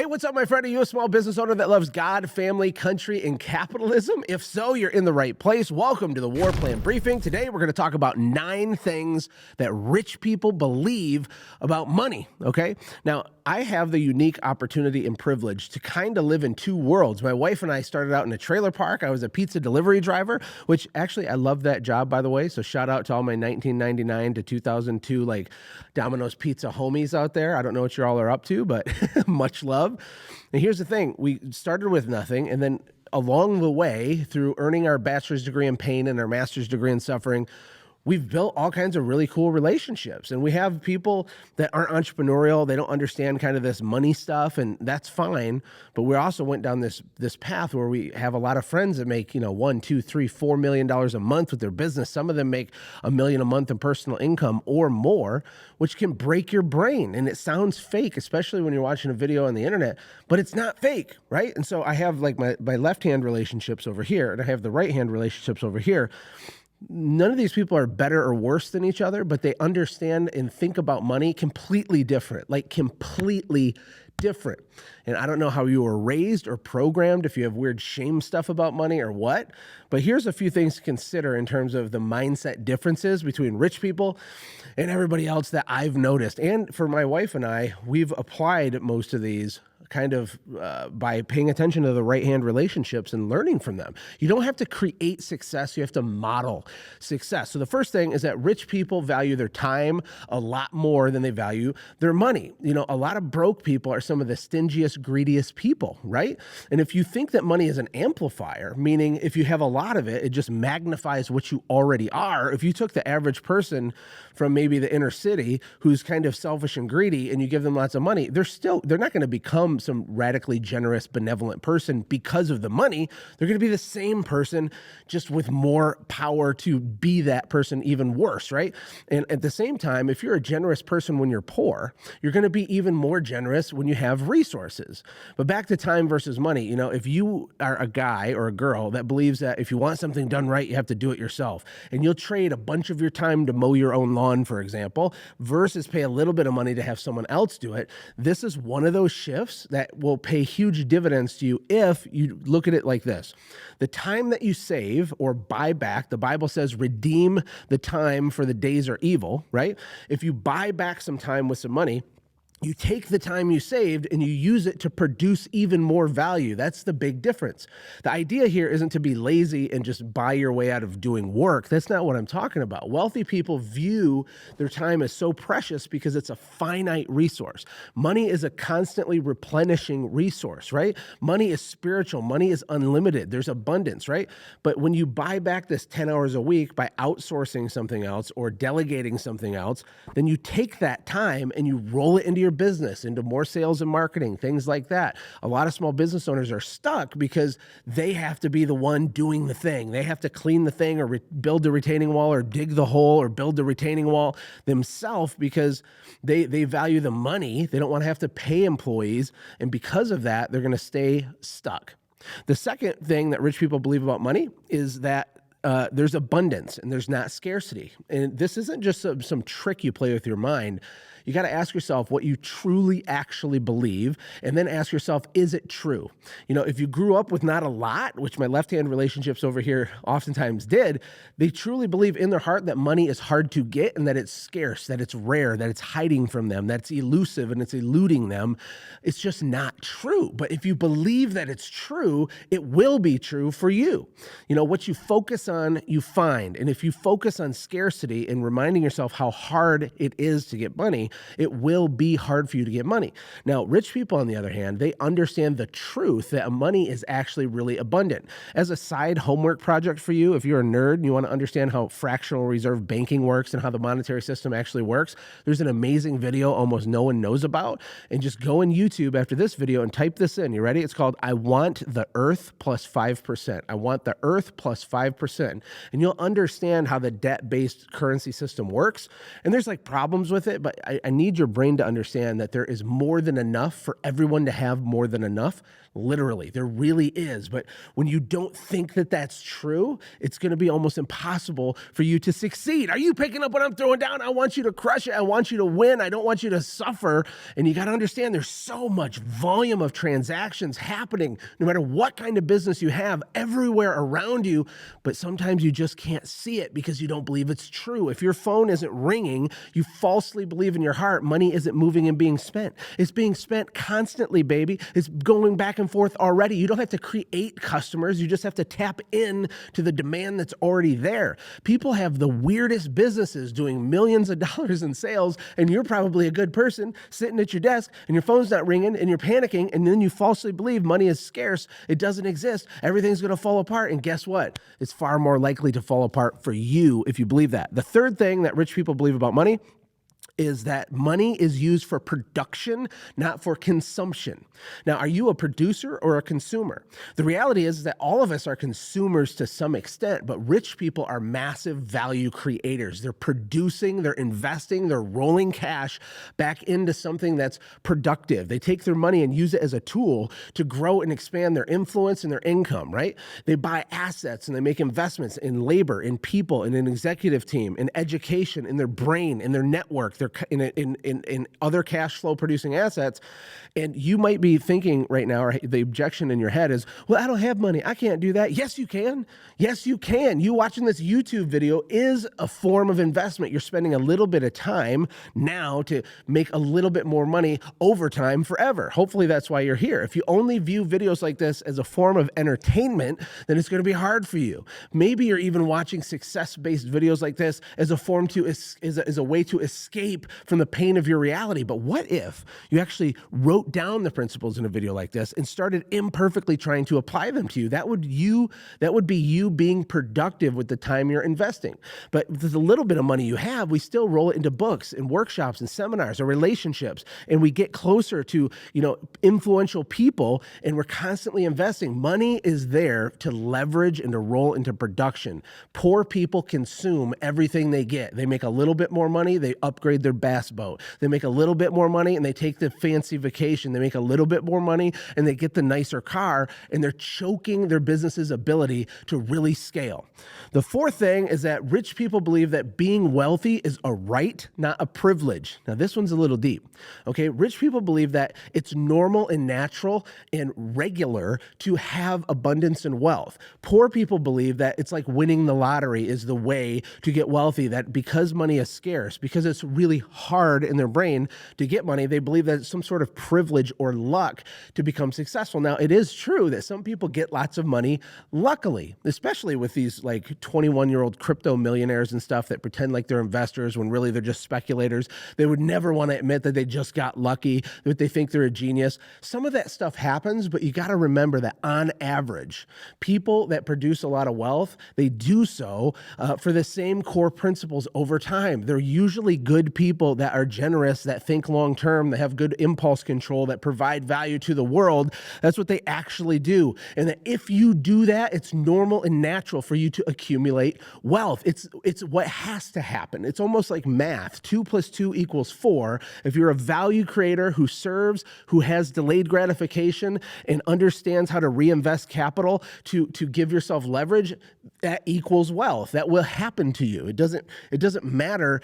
Hey, what's up, my friend? Are you a small business owner that loves God, family, country, and capitalism? If so, you're in the right place. Welcome to the War Plan Briefing. Today, we're going to talk about 9 things that rich people believe about money, okay? Now, I have the unique opportunity and privilege to kind of live in 2 worlds. My wife and I started out in a trailer park. I was a pizza delivery driver, which actually, I love that job, by the way. So shout out to all my 1999 to 2002, like Domino's Pizza homies out there. I don't know what you all are up to, but much love. And here's the thing, we started with nothing, and then along the way, through earning our bachelor's degree in pain and our master's degree in suffering, we've built all kinds of really cool relationships. And we have people that aren't entrepreneurial, they don't understand kind of this money stuff, and that's fine. But we also went down this path where we have a lot of friends that make, $1, $2, $3, $4 million a month with their business. Some of them make $1 million a month in personal income or more, which can break your brain. And it sounds fake, especially when you're watching a video on the internet, but it's not fake, right? And so I have like my left-hand relationships over here, and I have the right-hand relationships over here. None of these people are better or worse than each other, but they understand and think about money completely different, like completely different. And I don't know how you were raised or programmed, if you have weird shame stuff about money or what, but here's a few things to consider in terms of the mindset differences between rich people and everybody else that I've noticed. And for my wife and I, we've applied most of these kind of by paying attention to the right-hand relationships and learning from them. You don't have to create success, you have to model success. So the first thing is that rich people value their time a lot more than they value their money. A lot of broke people are some of the stingiest, greediest people, right? And if you think that money is an amplifier, meaning if you have a lot of it, it just magnifies what you already are. If you took the average person from maybe the inner city who's kind of selfish and greedy and you give them lots of money, they're not going to become some radically generous, benevolent person because of the money. They're going to be the same person, just with more power to be that person even worse, right? And at the same time, if you're a generous person when you're poor, you're going to be even more generous when you have resources. But back to time versus money, if you are a guy or a girl that believes that if you want something done right, you have to do it yourself, and you'll trade a bunch of your time to mow your own lawn, for example, versus pay a little bit of money to have someone else do it, this is one of those shifts that will pay huge dividends to you if you look at it like this. The time that you save or buy back, the Bible says redeem the time for the days are evil, right? If you buy back some time with some money, you take the time you saved and you use it to produce even more value. That's the big difference. The idea here isn't to be lazy and just buy your way out of doing work. That's not what I'm talking about. Wealthy people view their time as so precious because it's a finite resource. Money is a constantly replenishing resource, right? Money is spiritual. Money is unlimited. There's abundance, right? But when you buy back this 10 hours a week by outsourcing something else or delegating something else, then you take that time and you roll it into your business, into more sales and marketing, things like that. A lot of small business owners are stuck because they have to be the one doing the thing. They have to clean the thing or build the retaining wall or dig the hole or build the retaining wall themselves because they value the money. They don't want to have to pay employees. And because of that, they're going to stay stuck. The second thing that rich people believe about money is that there's abundance and there's not scarcity. And this isn't just some trick you play with your mind. You got to ask yourself what you truly actually believe, and then ask yourself, is it true? If you grew up with not a lot, which my left-hand relationships over here oftentimes did, they truly believe in their heart that money is hard to get and that it's scarce, that it's rare, that it's hiding from them, that it's elusive and it's eluding them. It's just not true. But if you believe that it's true, it will be true for you. What you focus on, you find. And if you focus on scarcity and reminding yourself how hard it is to get money, it will be hard for you to get money. Now, rich people, on the other hand, they understand the truth that money is actually really abundant. As a side homework project for you, if you're a nerd and you want to understand how fractional reserve banking works and how the monetary system actually works, there's an amazing video almost no one knows about. And just go on YouTube after this video and type this in. You ready? It's called, I want the earth plus 5%. I want the earth plus 5%. And you'll understand how the debt-based currency system works. And there's like problems with it, but I need your brain to understand that there is more than enough for everyone to have more than enough. Literally, there really is. But when you don't think that that's true, it's going to be almost impossible for you to succeed. Are you picking up what I'm throwing down? I want you to crush it. I want you to win. I don't want you to suffer. And you got to understand there's so much volume of transactions happening, no matter what kind of business you have, everywhere around you. But sometimes you just can't see it because you don't believe it's true. If your phone isn't ringing, you falsely believe in your heart money isn't moving and being spent. It's being spent constantly, baby. It's going back and forth already. You don't have to create customers. You just have to tap in to the demand that's already there. People have the weirdest businesses doing millions of dollars in sales, and you're probably a good person sitting at your desk and your phone's not ringing and you're panicking, and then you falsely believe money is scarce. It doesn't exist. Everything's going to fall apart. And guess what? It's far more likely to fall apart for you if you believe that. The third thing that rich people believe about money is that money is used for production, not for consumption. Now, are you a producer or a consumer? The reality is that all of us are consumers to some extent, but rich people are massive value creators. They're producing, they're investing, they're rolling cash back into something that's productive. They take their money and use it as a tool to grow and expand their influence and their income, right? They buy assets and they make investments in labor, in people, in an executive team, in education, in their brain, in their network, in other cash flow producing assets. And you might be thinking right now, or the objection in your head is, well, I don't have money. I can't do that. Yes, you can. Yes, you can. You watching this YouTube video is a form of investment. You're spending a little bit of time now to make a little bit more money over time forever. Hopefully that's why you're here. If you only view videos like this as a form of entertainment, then it's going to be hard for you. Maybe you're even watching success-based videos like this as a form to as a way to escape from the pain of your reality. But what if you actually wrote down the principles in a video like this and started imperfectly trying to apply them to you? That would be you being productive with the time you're investing. But with the little bit of money you have, we still roll it into books and workshops and seminars or relationships, and we get closer to, influential people, and we're constantly investing. Money is there to leverage and to roll into production. Poor people consume everything they get. They make a little bit more money, they upgrade their bass boat. They make a little bit more money and they take the fancy vacation. They make a little bit more money and they get the nicer car, and they're choking their business's ability to really scale. The fourth thing is that rich people believe that being wealthy is a right, not a privilege. Now, this one's a little deep. Okay, rich people believe that it's normal and natural and regular to have abundance and wealth. Poor people believe that it's like winning the lottery is the way to get wealthy, that because money is scarce, because it's really hard in their brain to get money, they believe that it's some sort of privilege or luck to become successful. Now, it is true that some people get lots of money luckily, especially with these like 21-year-old crypto millionaires and stuff that pretend like they're investors when really they're just speculators. They would never want to admit that they just got lucky, that they think they're a genius. Some of that stuff happens, but you got to remember that on average, people that produce a lot of wealth, they do so for the same core principles over time. They're usually good people that are generous, that think long-term, that have good impulse control, that provide value to the world. That's what they actually do. And that if you do that, it's normal and natural for you to accumulate wealth. It's what has to happen. It's almost like math. 2 + 2 = 4. If you're a value creator who serves, who has delayed gratification and understands how to reinvest capital to give yourself leverage, that equals wealth. That will happen to you. It doesn't matter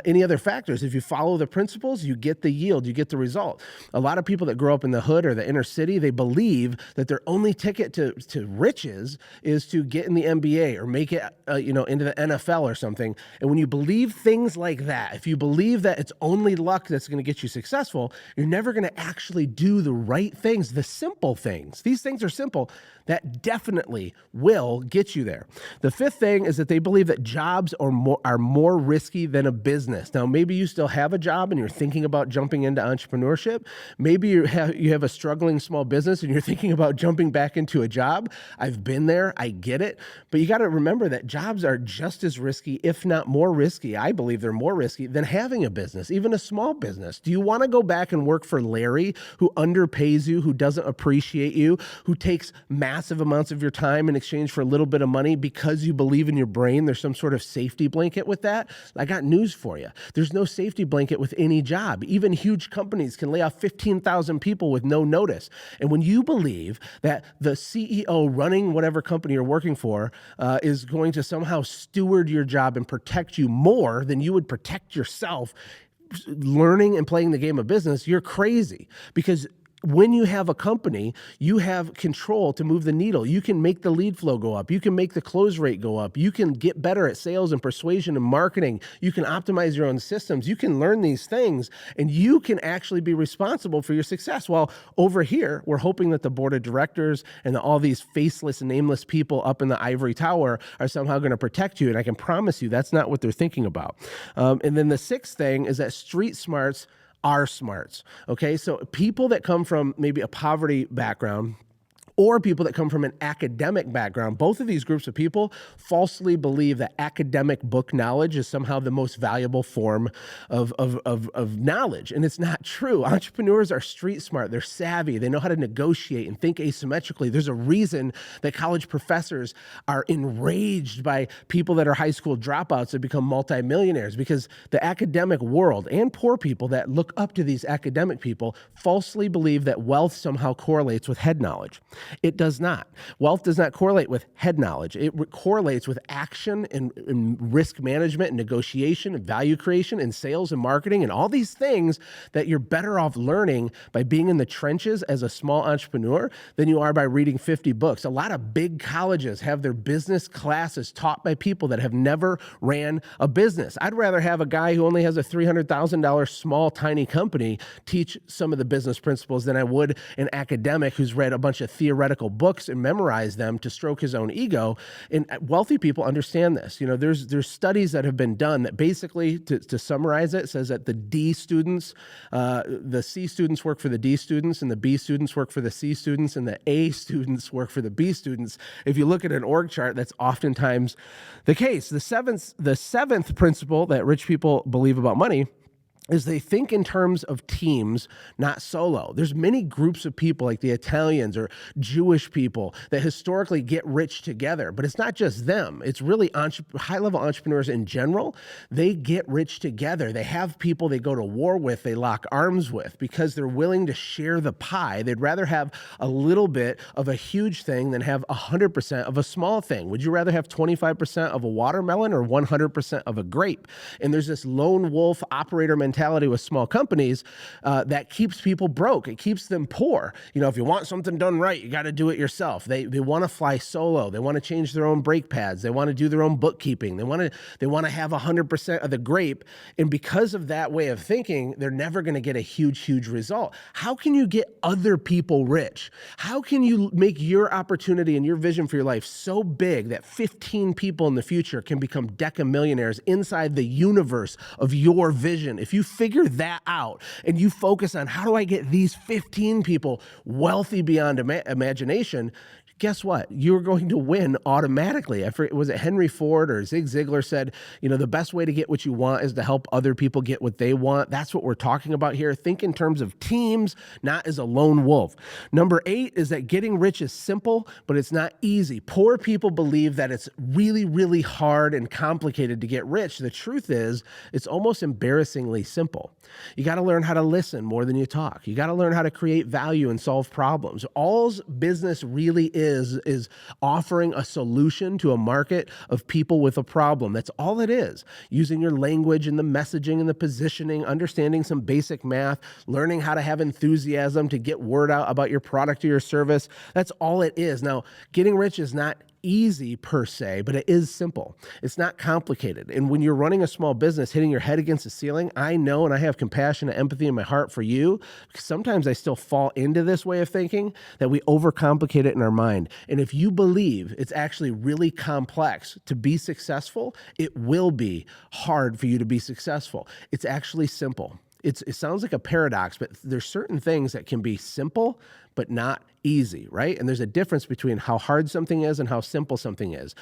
any other factors. If you follow the principles, you get the yield, you get the result. A lot of people that grow up in the hood or the inner city, they believe that their only ticket to riches is to get in the NBA or make it into the NFL or something. And when you believe things like that, if you believe that it's only luck that's going to get you successful, you're never going to actually do the right things, the simple things. These things are simple. That definitely will get you there. The fifth thing is that they believe that jobs are more risky than a business. Now, maybe you still have a job and you're thinking about jumping into entrepreneurship. Maybe you have a struggling small business and you're thinking about jumping back into a job. I've been there. I get it. But you got to remember that jobs are just as risky, if not more risky. I believe they're more risky than having a business, even a small business. Do you want to go back and work for Larry, who underpays you, who doesn't appreciate you, who takes massive amounts of your time in exchange for a little bit of money because you believe in your brain there's some sort of safety blanket with that? I got news for you. There's no safety blanket with any job. Even huge companies can lay off 15,000 people with no notice. And when you believe that the CEO running whatever company you're working for is going to somehow steward your job and protect you more than you would protect yourself, learning and playing the game of business, you're crazy. Because when you have a company, you have control to move the needle. You can make the lead flow go up. You can make the close rate go up. You can get better at sales and persuasion and marketing. You can optimize your own systems. You can learn these things, and you can actually be responsible for your success. While over here, we're hoping that the board of directors and all these faceless and nameless people up in the ivory tower are somehow going to protect you. And I can promise you that's not what they're thinking about. And then the sixth thing is that street smarts are smarts. Okay, so people that come from maybe a poverty background or people that come from an academic background, both of these groups of people falsely believe that academic book knowledge is somehow the most valuable form of knowledge. And it's not true. Entrepreneurs are street smart. They're savvy. They know how to negotiate and think asymmetrically. There's a reason that college professors are enraged by people that are high school dropouts that become multimillionaires, because the academic world and poor people that look up to these academic people falsely believe that wealth somehow correlates with head knowledge. It does not. Wealth does not correlate with head knowledge. It correlates with action and risk management and negotiation and value creation and sales and marketing and all these things that you're better off learning by being in the trenches as a small entrepreneur than you are by reading 50 books. A lot of big colleges have their business classes taught by people that have never ran a business. I'd rather have a guy who only has a $300,000 small, tiny company teach some of the business principles than I would an academic who's read a bunch of theoretical books and memorize them to stroke his own ego. And wealthy people understand this. You know, there's studies that have been done that basically, to summarize it, says that the D students, the C students work for the D students, and the B students work for the C students, and the A students work for the B students. If you look at an org chart, that's oftentimes the case. The seventh principle that rich people believe about money is they think in terms of teams, not solo. There's many groups of people like the Italians or Jewish people that historically get rich together, but it's not just them. It's really high-level entrepreneurs in general. They get rich together. They have people they go to war with, they lock arms with, because they're willing to share the pie. They'd rather have a little bit of a huge thing than have 100% of a small thing. Would you rather have 25% of a watermelon or 100% of a grape? And there's this lone wolf operator mentality with small companies that keeps people broke. It keeps them poor. You know, if you want something done right, you got to do it yourself. They want to fly solo. They want to change their own brake pads. They want to do their own bookkeeping. They want to have 100% of the grape. And because of that way of thinking, they're never going to get a huge result. How can you get other people rich? How can you make your opportunity and your vision for your life so big that 15 people in the future can become decamillionaires inside the universe of your vision? If you figure that out and you focus on how do I get these 15 people wealthy beyond imagination, guess what? You're going to win automatically. Was it Henry Ford or Zig Ziglar said, you know, the best way to get what you want is to help other people get what they want. That's what we're talking about here. Think in terms of teams, not as a lone wolf. Number 8 is that getting rich is simple, but it's not easy. Poor people believe that it's really hard and complicated to get rich. The truth is, it's almost embarrassingly simple. You got to learn how to listen more than you talk. You got to learn how to create value and solve problems. All's business really is offering a solution to a market of people with a problem. That's all it is. Using your language and the messaging and the positioning, understanding some basic math, learning how to have enthusiasm to get word out about your product or your service. That's all it is. Now, getting rich is not easy per se, but it is simple. It's not complicated. And when you're running a small business, hitting your head against the ceiling, I know, and I have compassion and empathy in my heart for you, because sometimes I still fall into this way of thinking that we overcomplicate it in our mind. And if you believe it's actually really complex to be successful, it will be hard for you to be successful. It's actually simple. It sounds like a paradox, but there's certain things that can be simple, but not easy, right? And there's a difference between how hard something is and how simple something is.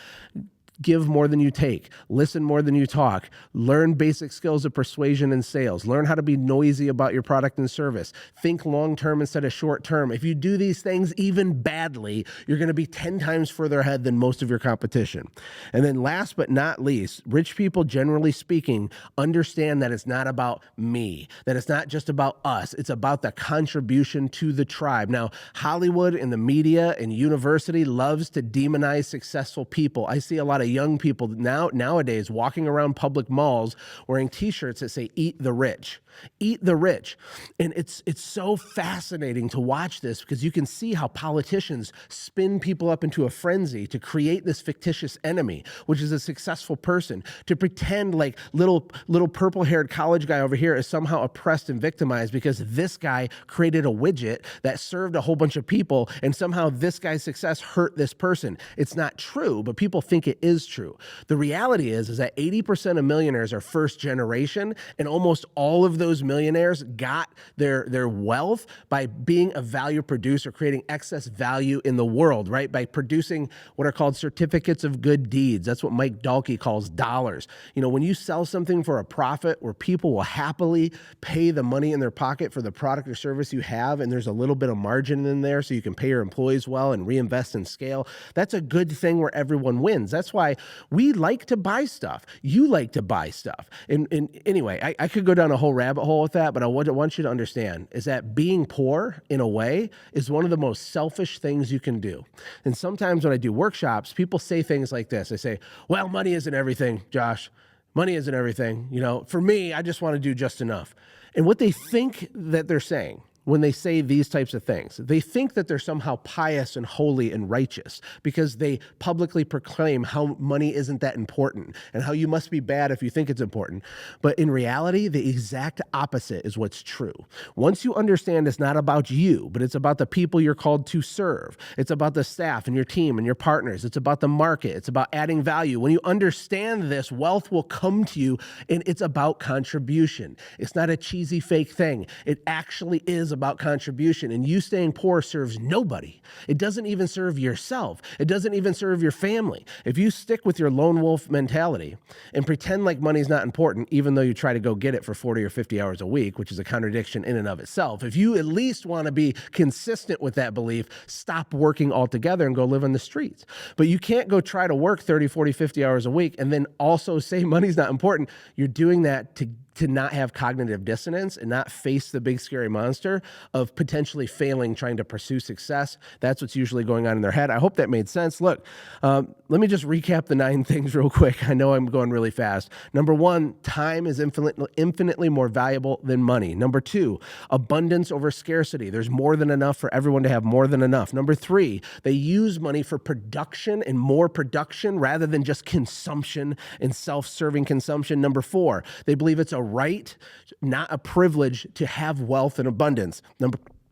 give more than you take, listen more than you talk, learn basic skills of persuasion and sales, learn how to be noisy about your product and service, think long-term instead of short-term. If you do these things even badly, you're going to be 10 times further ahead than most of your competition. And then last but not least, rich people, generally speaking, understand that it's not about me, that it's not just about us. It's about the contribution to the tribe. Now, Hollywood and the media and university loves to demonize successful people. I see a lot of young people nowadays walking around public malls wearing t-shirts that say "Eat the Rich." Eat the rich. And it's so fascinating to watch this, because you can see how politicians spin people up into a frenzy to create this fictitious enemy, which is a successful person, to pretend like little purple-haired college guy over here is somehow oppressed and victimized because this guy created a widget that served a whole bunch of people, and somehow this guy's success hurt this person. It's not true, but people think it is true. The reality is that 80% of millionaires are first generation, and almost all of those millionaires got their wealth by being a value producer, creating excess value in the world, right? By producing what are called certificates of good deeds. That's what Mike Dalkey calls dollars. You know, when you sell something for a profit where people will happily pay the money in their pocket for the product or service you have, and there's a little bit of margin in there so you can pay your employees well and reinvest and scale, that's a good thing where everyone wins. That's why we like to buy stuff. You like to buy stuff. And anyway, I could go down a whole rabbit hole with that, but what I want you to understand is that being poor, in a way, is one of the most selfish things you can do. And sometimes when I do workshops, people say things like this. They say, well, money isn't everything, Josh. Money isn't everything. You know, for me, I just want to do just enough. And what they think that they're saying when they say these types of things, they think that they're somehow pious and holy and righteous because they publicly proclaim how money isn't that important and how you must be bad if you think it's important. But in reality, the exact opposite is what's true. Once you understand it's not about you, but it's about the people you're called to serve. It's about the staff and your team and your partners. It's about the market. It's about adding value. When you understand this, wealth will come to you, and it's about contribution. It's not a cheesy fake thing. It actually is about contribution, and you staying poor serves nobody. It doesn't even serve yourself. It doesn't even serve your family. If you stick with your lone wolf mentality and pretend like money's not important, even though you try to go get it for 40 or 50 hours a week, which is a contradiction in and of itself, if you at least want to be consistent with that belief, stop working altogether and go live on the streets. But you can't go try to work 30, 40, 50 hours a week and then also say money's not important. You're doing that to not have cognitive dissonance and not face the big scary monster of potentially failing trying to pursue success. That's what's usually going on in their head. I hope that made sense. Look, let me just recap the 9 things real quick. I know I'm going really fast. Number 1, time is infinitely more valuable than money. Number 2, abundance over scarcity. There's more than enough for everyone to have more than enough. Number 3, they use money for production and more production rather than just consumption and self-serving consumption. Number 4, they believe it's a right, not a privilege, to have wealth and abundance.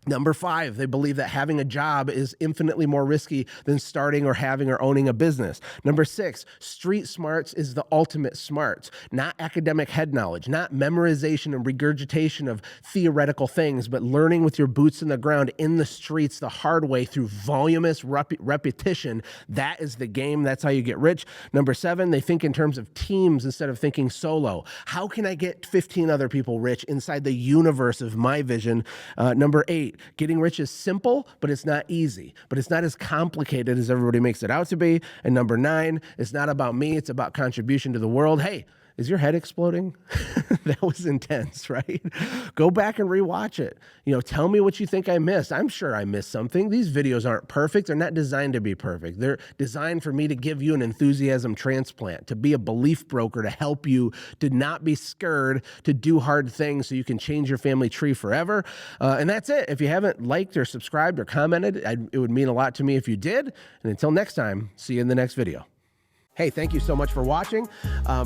Number 5, they believe that having a job is infinitely more risky than starting or having or owning a business. Number 6, street smarts is the ultimate smarts, not academic head knowledge, not memorization and regurgitation of theoretical things, but learning with your boots in the ground in the streets the hard way through voluminous repetition. That is the game. That's how you get rich. Number 7, they think in terms of teams instead of thinking solo. How can I get 15 other people rich inside the universe of my vision? Number 8, getting rich is simple, but it's not easy. But it's not as complicated as everybody makes it out to be. And number 9, it's not about me, it's about contribution to the world. Hey, is your head exploding? That was intense, right? Go back and rewatch it. You know, tell me what you think I missed. I'm sure I missed something. These videos aren't perfect. They're not designed to be perfect. They're designed for me to give you an enthusiasm transplant, to be a belief broker, to help you to not be scared, to do hard things so you can change your family tree forever. And that's it. If you haven't liked or subscribed or commented, it would mean a lot to me if you did. And until next time, see you in the next video. Hey, thank you so much for watching.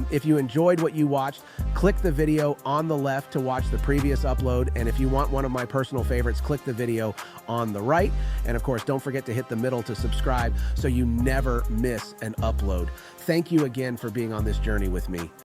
If you enjoyed what you watched, click the video on the left to watch the previous upload. And if you want one of my personal favorites, click the video on the right. And of course, don't forget to hit the middle to subscribe so you never miss an upload. Thank you again for being on this journey with me.